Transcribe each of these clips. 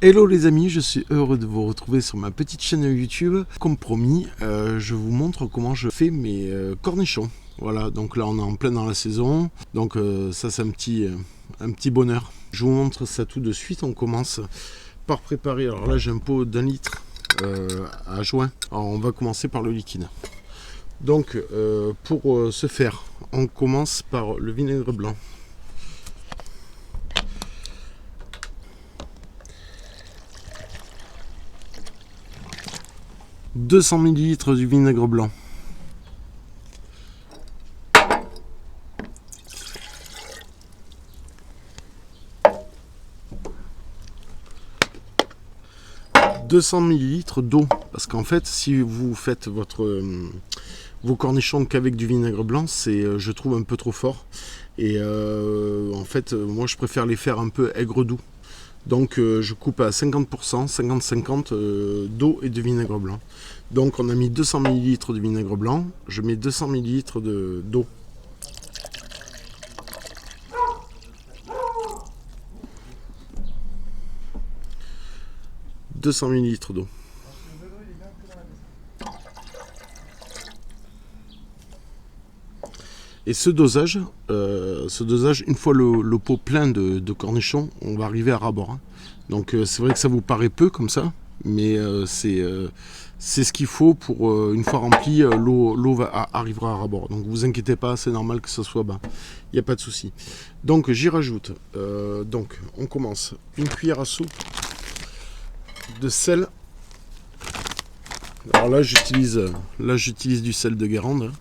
Hello les amis, je suis heureux de vous retrouver sur ma petite chaîne YouTube. Comme promis, je vous montre comment je fais mes cornichons. Voilà, donc là on est en plein dans la saison, donc ça c'est un petit bonheur. Je vous montre ça tout de suite. On commence par préparer, alors là j'ai un pot d'1 litre à joint. Alors on va commencer par le liquide. Donc pour ce faire, on commence par le vinaigre blanc. « 200 ml du vinaigre blanc. « 200 ml d'eau, parce qu'en fait, si vous faites vos cornichons qu'avec du vinaigre blanc, c'est, je trouve, un peu trop fort. Et en fait, moi, je préfère les faire un peu aigre-doux. Donc je coupe à 50%, 50-50 d'eau et de vinaigre blanc. Donc on a mis 200 ml de vinaigre blanc, je mets 200 ml d'eau. « 200 ml d'eau. Et ce dosage, une fois le pot plein de cornichons, on va arriver à ras-bord. Donc c'est vrai que ça vous paraît peu comme ça, mais c'est ce qu'il faut pour, une fois rempli, l'eau arrivera à ras-bord. Donc vous inquiétez pas, c'est normal que ça soit bas, il n'y a pas de souci. Donc j'y rajoute, donc on commence, une cuillère à soupe de sel. Alors là j'utilise du sel de Guérande.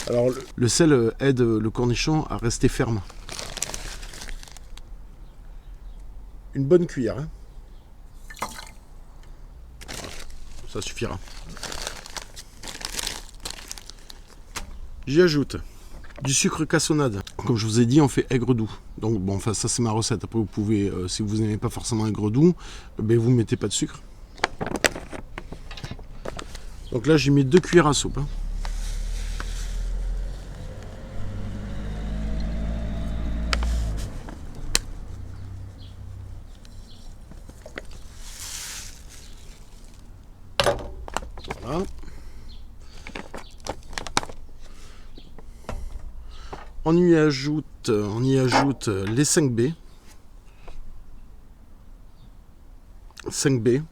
Alors le sel aide le cornichon à rester ferme. Une bonne cuillère. Ça suffira. J'y ajoute du sucre cassonade. Comme je vous ai dit, on fait aigre-doux. Donc bon, enfin ça c'est ma recette. Après vous pouvez, si vous n'aimez pas forcément aigre-doux, ben vous mettez pas de sucre. Donc là j'ai mis 2 cuillères à soupe. Voilà. On y ajoute les 5B. 5B.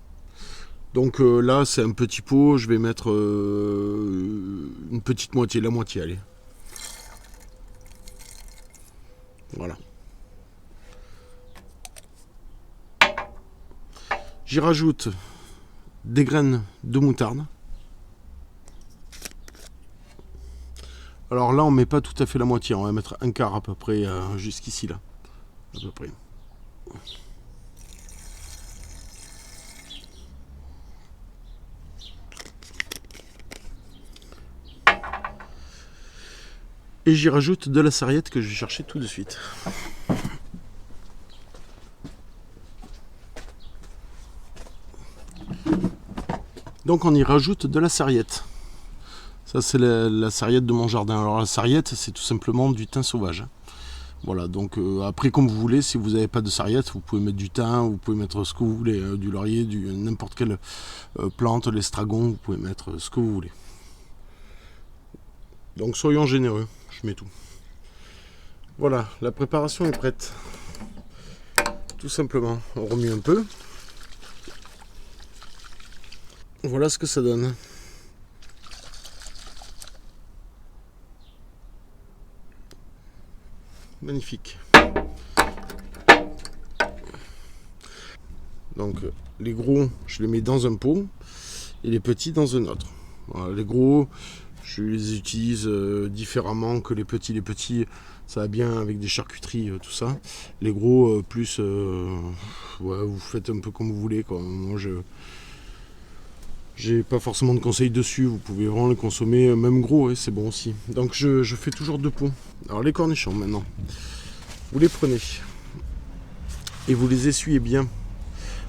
Donc là c'est un petit pot, je vais mettre une petite moitié, la moitié, allez. Voilà. J'y rajoute des graines de moutarde. Alors là on met pas tout à fait la moitié, on va mettre un quart à peu près jusqu'ici là. À peu près. Et j'y rajoute de la sarriette que je vais chercher tout de suite. Donc on y rajoute de la sarriette. Ça c'est la sarriette de mon jardin. Alors la sarriette c'est tout simplement du thym sauvage. Voilà, donc après comme vous voulez, si vous n'avez pas de sarriette, vous pouvez mettre du thym, vous pouvez mettre ce que vous voulez, du laurier, n'importe quelle plante, l'estragon, vous pouvez mettre ce que vous voulez. Donc soyons généreux, je mets tout. Voilà, la préparation est prête. Tout simplement, on remue un peu. Voilà ce que ça donne. Magnifique. Donc les gros, je les mets dans un pot et les petits dans un autre. Voilà, les gros, je les utilise différemment que les petits. Les petits, ça va bien avec des charcuteries, tout ça. Les gros, plus, ouais, vous faites un peu comme vous voulez, quoi. Moi, j'ai pas forcément de conseils dessus. Vous pouvez vraiment les consommer, même gros, c'est bon aussi. Donc je fais toujours 2 pots. Alors les cornichons, maintenant, vous les prenez et vous les essuyez bien.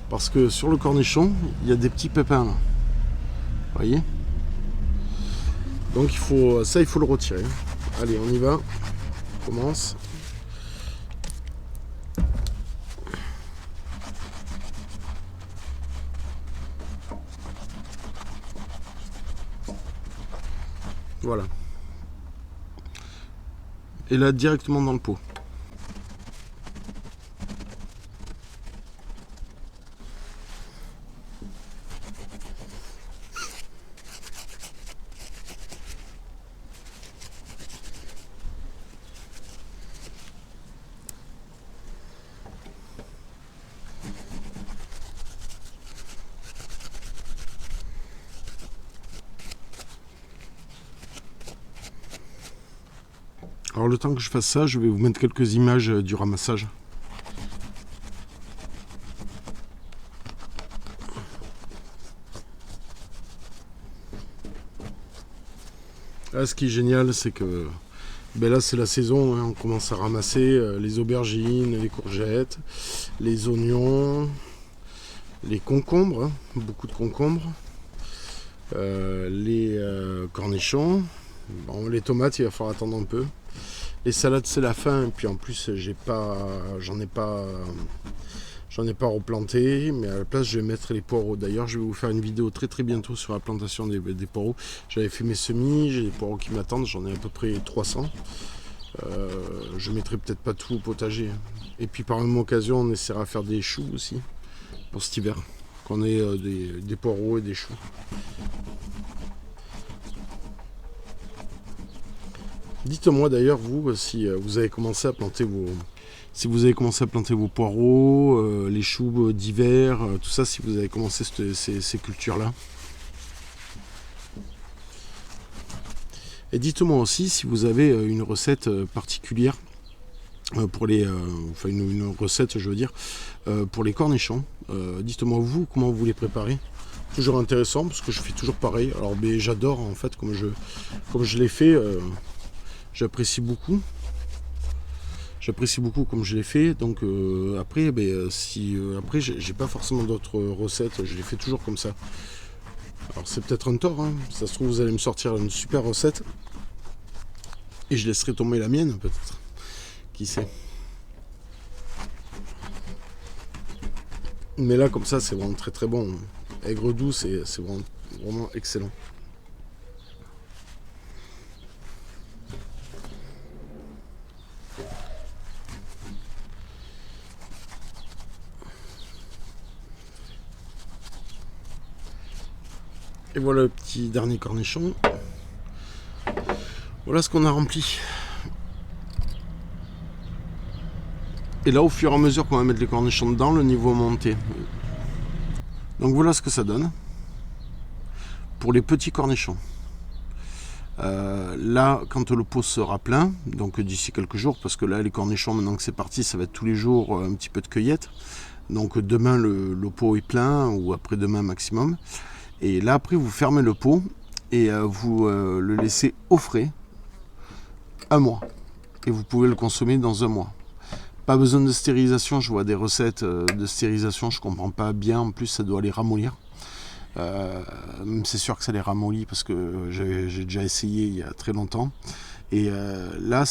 Parce que sur le cornichon, il y a des petits pépins là. Vous voyez ? Donc il faut le retirer. Allez, on y va. On commence. Voilà. Et là, directement dans le pot. Alors le temps que je fasse ça, je vais vous mettre quelques images du ramassage. Là, ce qui est génial, c'est que là c'est la saison, hein, on commence à ramasser les aubergines, les courgettes, les oignons, les concombres, hein, beaucoup de concombres, les cornichons. Bon, les tomates, il va falloir attendre un peu. Les salades, c'est la fin. Et puis en plus, j'en ai pas replanté. Mais à la place, je vais mettre les poireaux. D'ailleurs, je vais vous faire une vidéo très très bientôt sur la plantation des poireaux. J'avais fait mes semis, j'ai des poireaux qui m'attendent. J'en ai à peu près 300. Je mettrai peut-être pas tout au potager. Et puis par la même occasion, on essaiera de faire des choux aussi pour cet hiver. Qu'on ait des poireaux et des choux. Dites-moi d'ailleurs, vous, si vous avez commencé à planter vos poireaux, les choux d'hiver, tout ça, si vous avez commencé ces cultures-là. Et dites-moi aussi si vous avez une recette particulière pour une recette, je veux dire, pour les cornichons. Dites-moi vous, comment vous les préparez. Toujours intéressant, parce que je fais toujours pareil. Alors, j'adore, en fait, comme je l'ai fait. J'apprécie beaucoup comme je l'ai fait. Donc après, après j'ai pas forcément d'autres recettes, je les fais toujours comme ça. Alors c'est peut-être un tort, hein. Ça se trouve vous allez me sortir une super recette et je laisserai tomber la mienne peut-être. Qui sait. Mais là comme ça c'est vraiment très très bon. Aigre doux c'est vraiment excellent. Et voilà le petit dernier cornichon. Voilà ce qu'on a rempli. Et là, au fur et à mesure qu'on va mettre les cornichons dedans, le niveau monter. Donc voilà ce que ça donne pour les petits cornichons. Là, quand le pot sera plein, donc d'ici quelques jours, parce que là, les cornichons, maintenant que c'est parti, ça va être tous les jours un petit peu de cueillette. Donc demain, le pot est plein, ou après-demain maximum. Et là, après, vous fermez le pot et vous le laissez au frais un mois. Et vous pouvez le consommer dans un mois. Pas besoin de stérilisation. Je vois des recettes de stérilisation, je comprends pas bien. En plus, ça doit les ramollir. C'est sûr que ça les ramollit parce que j'ai déjà essayé il y a très longtemps. Et là,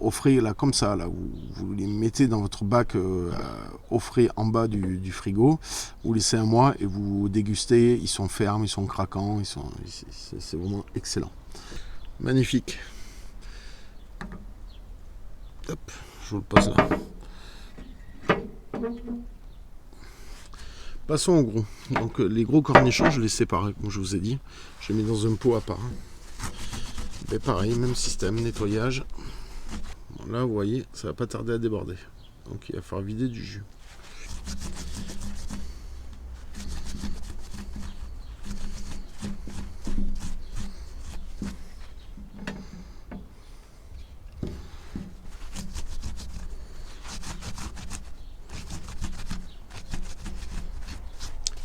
au frais, là, comme ça, là, vous les mettez dans votre bac au frais en bas du frigo, vous laissez un mois et vous dégustez. Ils sont fermes, ils sont craquants, c'est vraiment excellent. Magnifique. Hop, je vous le passe là. Passons au gros. Donc les gros cornichons, je les sépare, comme je vous ai dit. Je les mets dans un pot à part. Et pareil, même système, nettoyage. Bon, là, vous voyez, ça va pas tarder à déborder. Donc il va falloir vider du jus.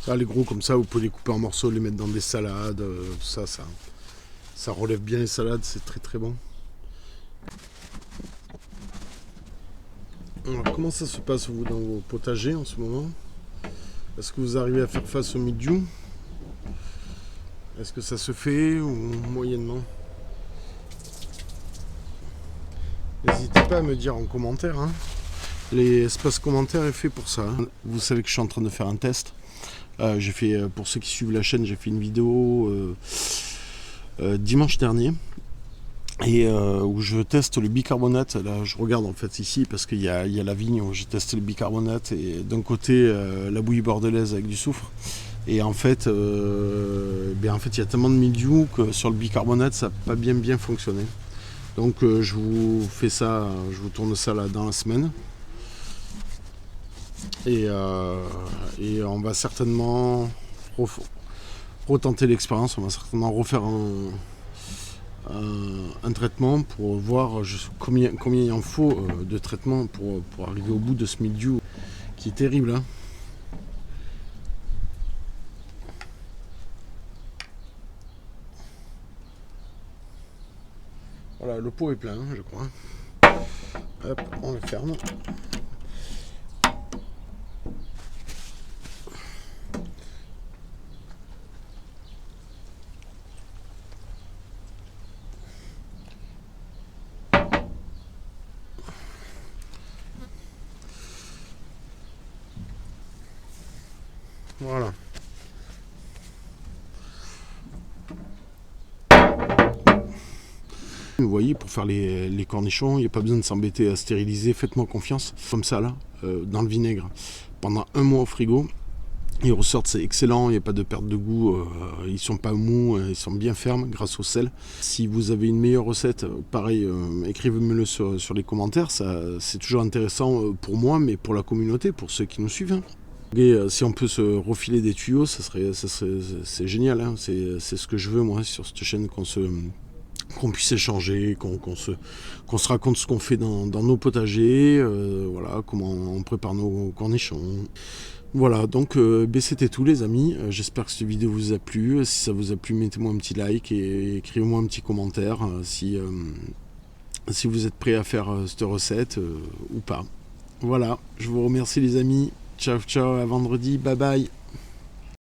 Ça, les gros comme ça, vous pouvez les couper en morceaux, les mettre dans des salades, tout ça. Ça relève bien les salades, c'est très très bon. Alors, comment ça se passe vous dans vos potagers en ce moment? Est-ce que vous arrivez à faire face au mildiou? Est-ce que ça se fait ou moyennement? N'hésitez pas à me dire en commentaire. Hein. L'espace commentaire est fait pour ça. Hein. Vous savez que je suis en train de faire un test. J'ai fait, pour ceux qui suivent la chaîne, j'ai fait une vidéo dimanche dernier. Et où je teste le bicarbonate. Là, je regarde en fait ici parce qu'il y a la vigne où j'ai testé le bicarbonate et d'un côté la bouillie bordelaise avec du soufre. Et en fait, il y a tellement de mildiou que sur le bicarbonate, ça n'a pas bien fonctionné. Donc je vous fais ça, je vous tourne ça là dans la semaine. Et on va certainement retenter l'expérience. On va certainement refaire un traitement pour voir combien il en faut de traitement pour arriver au bout de ce mildiou qui est terrible. Hein. Voilà, le pot est plein, je crois. Hop, on le ferme. Voilà. Vous voyez, pour faire les cornichons, il n'y a pas besoin de s'embêter à stériliser. Faites-moi confiance. Comme ça, là, dans le vinaigre, pendant un mois au frigo. Ils ressortent, c'est excellent, il n'y a pas de perte de goût, ils sont pas mous, ils sont bien fermes grâce au sel. Si vous avez une meilleure recette, pareil, écrivez-me-le sur les commentaires, c'est toujours intéressant pour moi, mais pour la communauté, pour ceux qui nous suivent. Hein. Et si on peut se refiler des tuyaux, c'est génial, hein. C'est ce que je veux moi sur cette chaîne, qu'on puisse échanger, qu'on se raconte ce qu'on fait dans nos potagers, voilà, comment on prépare nos cornichons. Voilà, donc c'était tout les amis, j'espère que cette vidéo vous a plu. Si ça vous a plu, mettez-moi un petit like et écrivez-moi un petit commentaire si vous êtes prêts à faire cette recette ou pas. Voilà, je vous remercie les amis, ciao ciao, à vendredi, bye bye.